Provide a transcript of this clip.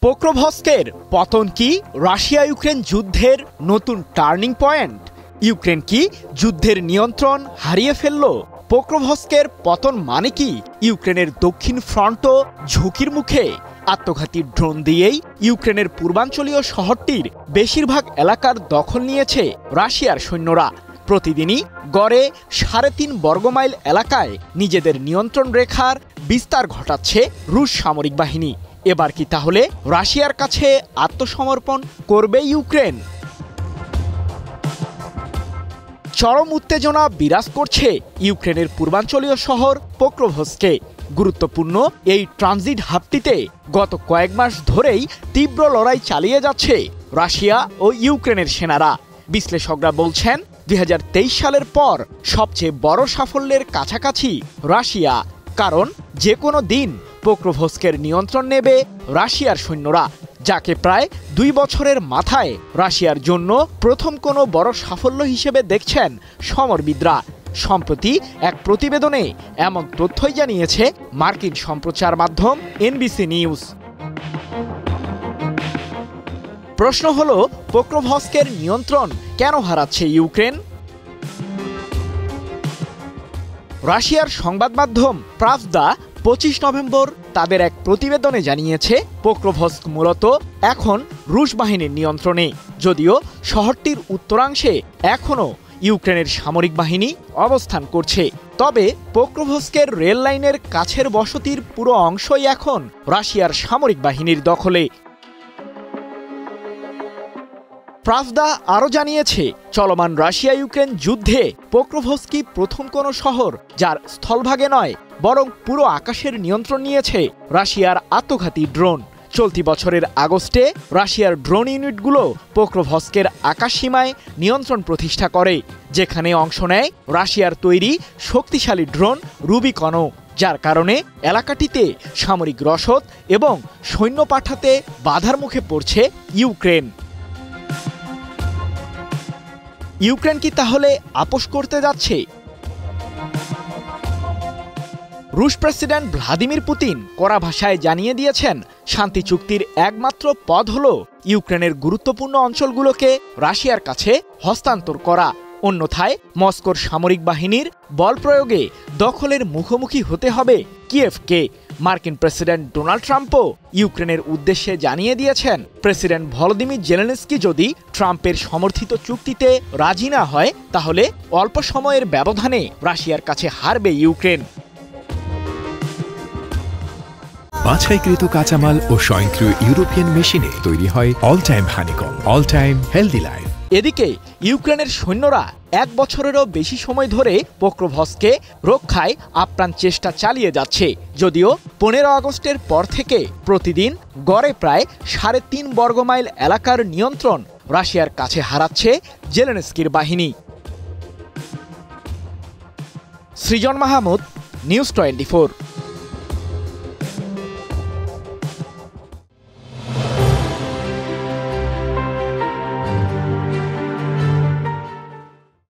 পোক্রোভস্কের পতন কি Russia Ukraine যুদ্ধের নতুন টার্নিং পয়েন্ট? ইউক্রেন কি যুদ্ধের নিয়ন্ত্রণ হারিয়ে ফেলল? পোক্রোভস্কের পতন মানে কি ইউক্রেনের দক্ষিণ ফ্রন্টও ঝুঁকির মুখে? আত্মঘাতী ড্রোন দিয়েই ইউক্রেনের পূর্বাঞ্চলীয় শহরটির বেশিরভাগ এলাকার দখল নিয়েছে রাশিয়ার সৈন্যরা। প্রতিদিনই গড়ে ৩.৫ বর্গমাইল এলাকায় নিজেদের নিয়ন্ত্রণ রেখার বিস্তার ঘটাচ্ছে রুশ সামরিক বাহিনী। এবার কি তাহলে রাশিয়ার কাছে আত্মসমর্পণ করবে ইউক্রেন? চরম উত্তেজনা বিরাজ করছে ইউক্রেনের পূর্বাঞ্চলীয় শহর পোক্রোভস্কে। গুরুত্বপূর্ণ এই ট্রানজিট হাবটিতে গত কয়েক মাস ধরেই তীব্র লড়াই চালিয়ে যাচ্ছে রাশিয়া ও ইউক্রেনের সেনারা। বিশ্লেষকরা বলছেন ২০২৩ সালের পর সবচেয়ে বড় সাফল্যের কাছাকাছি রাশিয়া, কারণ যে কোনো দিন পোক্রোভস্কের নিয়ন্ত্রণ নেবে রাশিয়ার সৈন্যরা, যাকে প্রায় ২ বছরের মাথায় রাশিয়ার জন্য প্রথম কোনো বড় সাফল্য হিসেবে দেখছেন সমরবিদরা। সম্প্রতি এক প্রতিবেদনে এমন তথ্যই জানিয়েছে মার্কিন সম্প্রচার মাধ্যম এনবিসি নিউজ। প্রশ্ন হলো, পোক্রোভস্কের নিয়ন্ত্রণ কেন হারাচ্ছে ইউক্রেন? রাশিয়ার সংবাদ মাধ্যম প্রাভদা ২৫ নভেম্বর তাদের এক প্রতিবেদনে জানিয়েছে, পোক্রোভস্ক মূলত এখন রুশ বাহিনীর নিয়ন্ত্রণে, যদিও শহরটির উত্তরাংশে এখনও ইউক্রেনের সামরিক বাহিনী অবস্থান করছে। তবে পোক্রোভস্কের রেল লাইনের কাছের বসতির পুরো অংশই এখন রাশিয়ার সামরিক বাহিনীর দখলে। প্রাভদা আরও জানিয়েছে, চলমান রাশিয়া ইউক্রেন যুদ্ধে পোক্রোভস্কি প্রথম কোনো শহর যার স্থলভাগে নয়, বরং পুরো আকাশের নিয়ন্ত্রণ নিয়েছে রাশিয়ার আত্মঘাতী ড্রোন। চলতি বছরের আগস্টে রাশিয়ার ড্রোন ইউনিটগুলো পোক্রোভস্কের আকাশসীমায় নিয়ন্ত্রণ প্রতিষ্ঠা করে, যেখানে অংশ নেয় রাশিয়ার তৈরি শক্তিশালী ড্রোন রুবিকনও, যার কারণে এলাকাটিতে সামরিক রসদ এবং সৈন্য পাঠাতে বাধার মুখে পড়ছে ইউক্রেন। ইউক্রেন কি তাহলে আপোস করতে যাচ্ছে? রুশ প্রেসিডেন্ট ভ্লাদিমির পুতিন কড়া ভাষায় জানিয়ে দিয়েছেন, শান্তি চুক্তির একমাত্র পথ হল ইউক্রেনের গুরুত্বপূর্ণ অঞ্চলগুলোকে রাশিয়ার কাছে হস্তান্তর করা, অন্যথায় মস্কোর সামরিক বাহিনীর বল প্রয়োগে দখলের মুখোমুখি হতে হবে কিয়েভকে। মার্কিন প্রেসিডেন্ট ডোনাল্ড ট্রাম্পও ইউক্রেনের উদ্দেশ্যে জানিয়ে দিয়েছেন, প্রেসিডেন্ট ভলোদিমির জেলেনস্কি যদি ট্রাম্পের সমর্থিত চুক্তিতে রাজি না হয়, তাহলে অল্প সময়ের ব্যবধানে রাশিয়ার কাছে হারবে ইউক্রেন। বাছাইকৃত কাঁচামাল ও স্বয়ংক্রিয় ইউরোপিয়ান মেশিনে তৈরি হয় all time honeycomb, all time healthy life. এদিকে ইউক্রেনের সৈন্যরা ১ বছরেরও বেশি সময় ধরে পোক্রোভস্কে রক্ষায় আপ্রাণ চেষ্টা চালিয়ে যাচ্ছে, যদিও ১৫ আগস্টের পর থেকে প্রতিদিন গড়ে প্রায় ৩.৫ বর্গমাইল এলাকার নিয়ন্ত্রণ রাশিয়ার কাছে হারাচ্ছে জেলেনস্কির বাহিনী। সৃজন মাহমুদ, নিউজ 24।